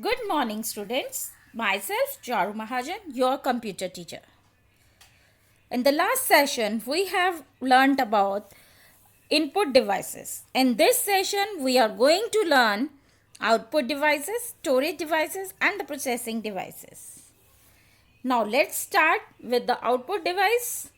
Good morning, students. Myself, Charu Mahajan, your computer teacher. In the last session, we have learnt about input devices. In this session, we are going to learn output devices, storage devices, and the processing devices. Now, let's start with the output device.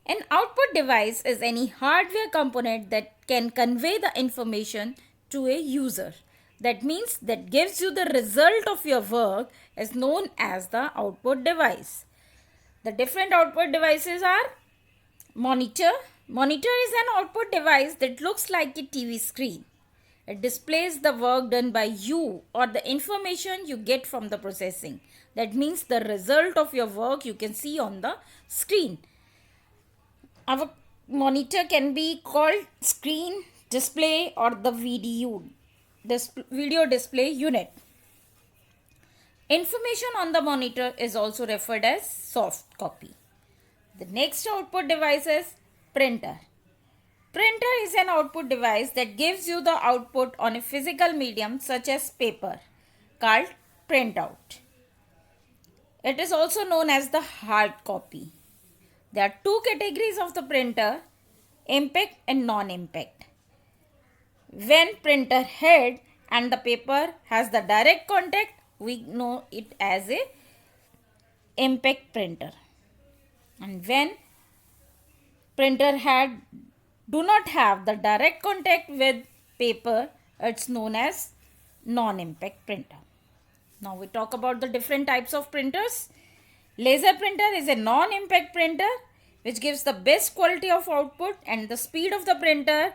An output device is any hardware component that can convey the information to a user. That means that gives you the result of your work is known as the output device. The different output devices are monitor. Monitor is an output device that looks like a TV screen. It displays the work done by you or the information you get from the processing. That means the result of your work you can see on the screen. Our monitor can be called screen display or the video display unit. Information on the monitor is also referred as soft copy. The next output device is printer. Printer is an output device that gives you the output on a physical medium such as paper called printout. It is also known as the hard copy. There are two categories of the printer, impact and non-impact. When printer head and the paper has the direct contact, we know it as a impact printer. And when printer head do not have the direct contact with paper, it's known as non-impact printer. Now we talk about the different types of printers. Laser printer is a non-impact printer which gives the best quality of output, and the speed of the printer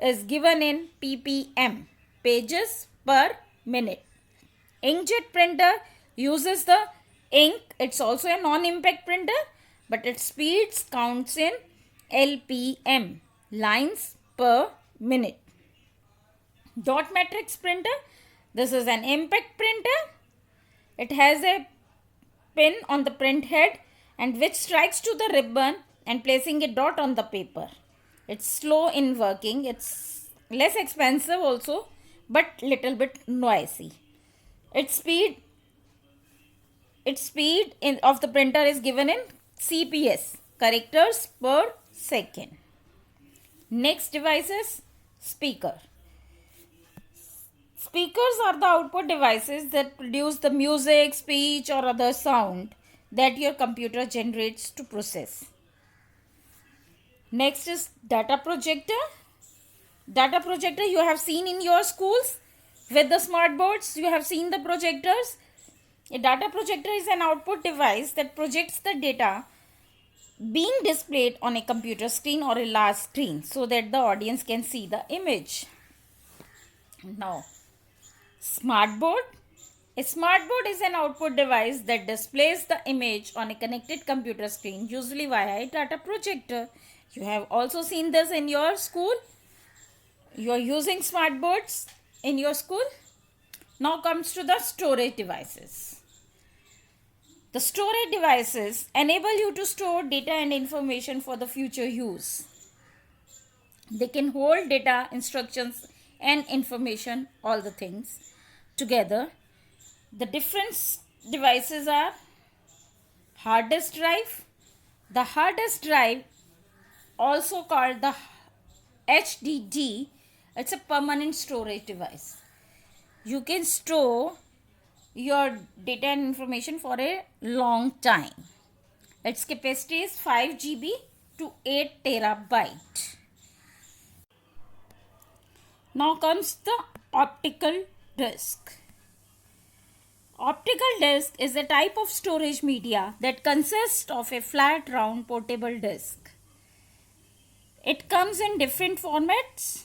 is given in ppm, pages per minute. Inkjet printer uses the ink. It's also a non-impact printer, but its speeds counts in lpm, lines per minute. Dot matrix printer, this is an impact printer. It has a pin on the print head and which strikes to the ribbon and placing a dot on the paper. It's slow in working. It's less expensive also, but little bit noisy. Its speed of the printer is given in CPS, characters per second. Next device is speaker. Speakers are the output devices that produce the music, speech or other sound that your computer generates to process. Next is data projector. Data projector you have seen in your schools with the smart boards. You have seen the projectors. A data projector is an output device that projects the data being displayed on a computer screen or a large screen so that the audience can see the image. Now, smart board. A smart board is an output device that displays the image on a connected computer screen, usually via a data projector. You have also seen this in your school. You are using smart boards in your school. Now comes to the storage devices. The storage devices enable you to store data and information for the future use. They can hold data, instructions and information, all the things together. The different devices are hard disk drive. The hard disk drive, also called the HDD, it's a permanent storage device. You can store your data and information for a long time. Its capacity is 5 GB to 8 terabyte. Now comes the optical disk. Optical disk is a type of storage media that consists of a flat round portable disk. It comes in different formats.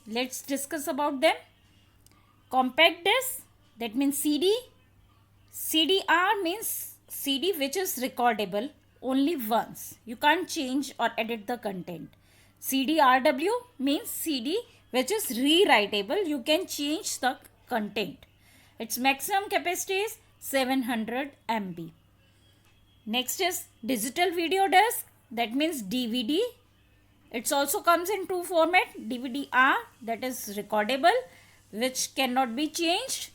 Let's discuss about them. Compact disk, that means CD. CDR means CD which is recordable only once. You can't change or edit the content. CDRW means CD which is rewritable. You can change the content. Its maximum capacity is 700 MB. Next is digital video disc, that means DVD. It also comes in two formats, DVD-R, that is recordable, which cannot be changed,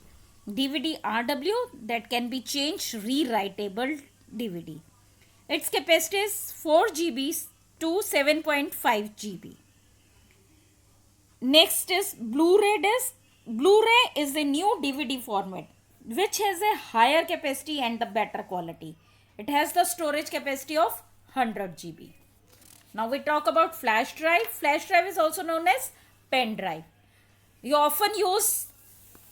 DVD RW, that can be changed, rewritable DVD. Its capacity is 4 GB to 7.5 GB. Next is Blu-ray disc. Blu-ray is a new DVD format which has a higher capacity and the better quality. It has the storage capacity of 100 GB. Now we talk about flash drive. Flash drive is also known as pen drive. You often use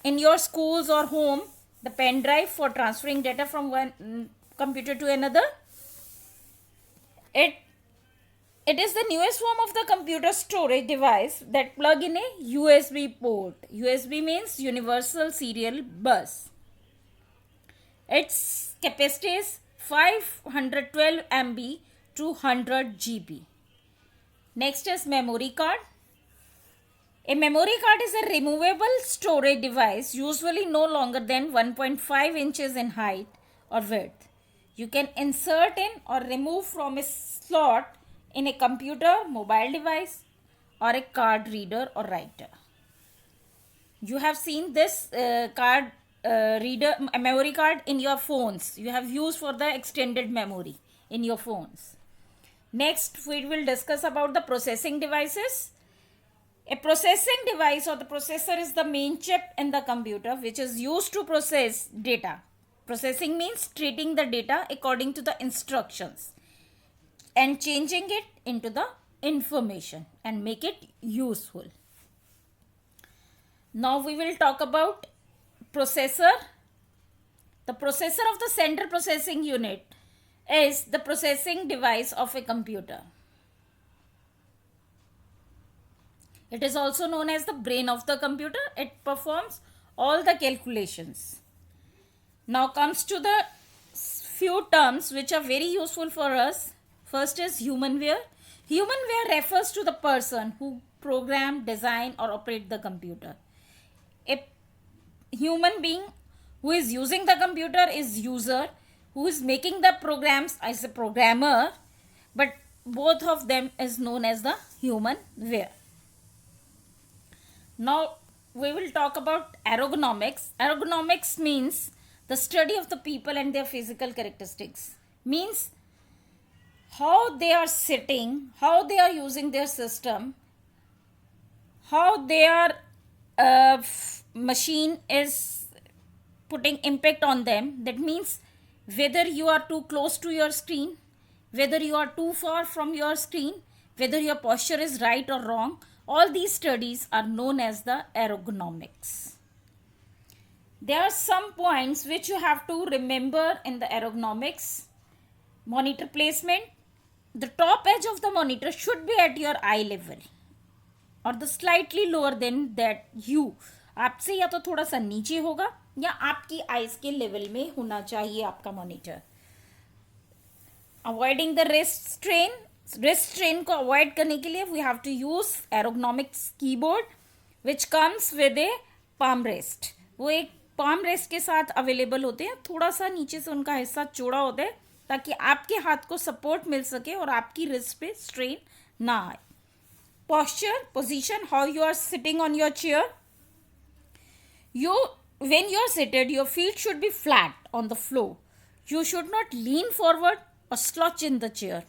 in your schools or home the pen drive for transferring data from one computer to another. It is the newest form of the computer storage device that plug in a USB port. USB means Universal Serial Bus. Its capacity is 512 MB to 100 GB. Next is memory card. A memory card is a removable storage device, usually no longer than 1.5 inches in height or width. You can insert in or remove from a slot in a computer, mobile device, or a card reader or writer. You have seen this memory card in your phones. You have used for the extended memory in your phones. Next, we will discuss about the processing devices. A processing device or the processor is the main chip in the computer which is used to process data. Processing means treating the data according to the instructions and changing it into the information and make it useful. Now we will talk about processor. The processor of the central processing unit is the processing device of a computer. It is also known as the brain of the computer. It performs all the calculations. Now comes to the few terms which are very useful for us. First is humanware. Humanware refers to the person who program, design or operate the computer. A human being who is using the computer is user. Who is making the programs is a programmer. But both of them is known as the humanware. Now we will talk about ergonomics. Ergonomics means the study of the people and their physical characteristics. Means how they are sitting, how they are using their system, how their machine is putting impact on them. That means whether you are too close to your screen, whether you are too far from your screen, whether your posture is right or wrong. All these studies are known as the ergonomics. There are some points which you have to remember in the ergonomics. Monitor placement. The top edge of the monitor should be at your eye level or the slightly lower than that you. आपसे या तो थोड़ा सा नीचे होगा या आपकी eyes के लेवल में होना चाहिए आपका monitor. Avoiding the wrist strain. Wrist strain को अवॉइड करने के लिए we have to use ergonomics keyboard which comes with a palm rest. वो एक पाम रेस्ट के साथ अवेलेबल होते हैं. थोड़ा सा नीचे से उनका हिस्सा चौड़ा होता है ताकि आपके हाथ को सपोर्ट मिल सके और आपकी रिस्ट पे स्ट्रेन ना आए. Posture, position, how you are sitting on your chair. When you are seated, your feet should be flat on the floor. You should not lean forward or slouch in the chair.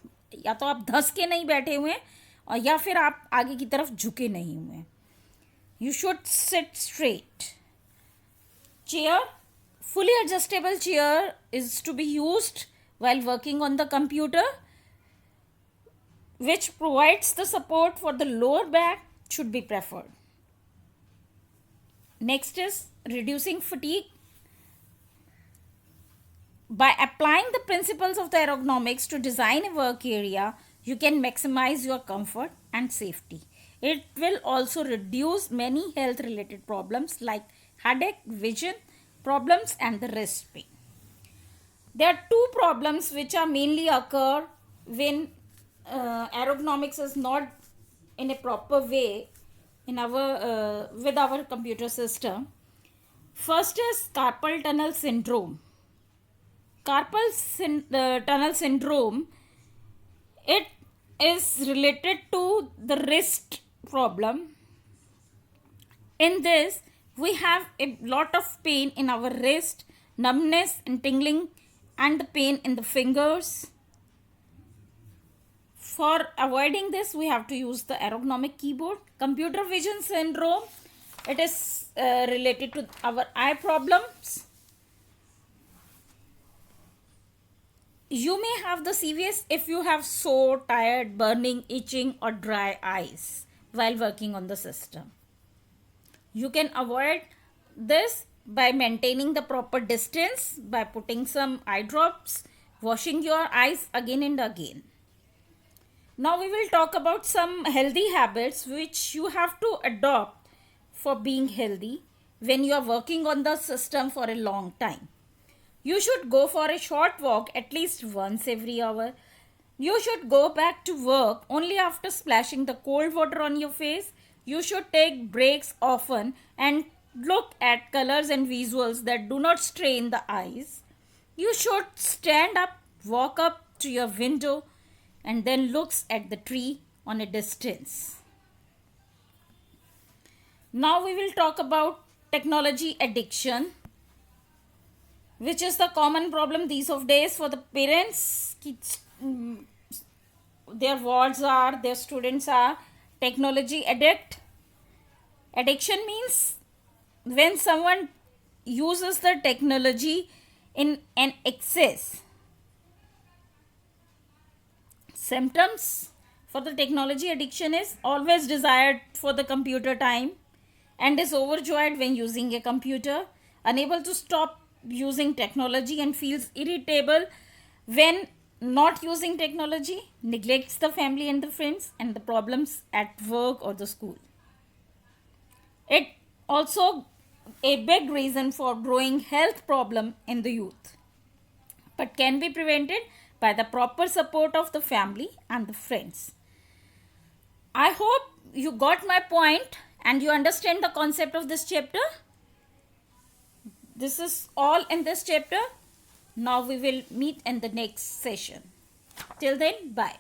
या तो आप धंस के नहीं बैठे हुए हैं और या फिर आप आगे की तरफ झुके नहीं हुए हैं. You should sit straight. Chair, fully adjustable chair is to be used while working on the computer, which provides the support for the lower back should be preferred. Next is reducing fatigue. By applying the principles of the ergonomics to design a work area, you can maximize your comfort and safety. It will also reduce many health related problems like headache, vision problems and the wrist pain. There are two problems which are mainly occur when ergonomics is not in a proper way in our with our computer system. First is carpal tunnel syndrome. Tunnel syndrome, it is related to the wrist problem. In this, We have a lot of pain in our wrist, numbness and tingling, and the pain in the fingers. For avoiding this, we have to use the ergonomic keyboard. Computer vision syndrome, it is related to our eye problems. You may have the CVS if you have sore, tired, burning, itching or dry eyes while working on the system. You can avoid this by maintaining the proper distance, by putting some eye drops, washing your eyes again and again. Now we will talk about some healthy habits which you have to adopt for being healthy when you are working on the system for a long time. You should go for a short walk at least once every hour. You should go back to work only after splashing the cold water on your face. You should take breaks often and look at colors and visuals that do not strain the eyes. You should stand up, walk up to your window, and then looks at the tree on a distance. Now we will talk about technology addiction, which is the common problem these of days for the parents. Their wards are, their students are technology addict. Addiction means when someone uses the technology in an excess. Symptoms for the technology addiction is always desired for the computer time and is overjoyed when using a computer, unable to stop using technology and feels irritable when not using technology, neglects the family and the friends and the problems at work or the school. It also a big reason for growing health problem in the youth, but can be prevented by the proper support of the family and the friends. I hope you got my point and you understand the concept of this chapter. This is all in this chapter. Now we will meet in the next session. Till then, bye.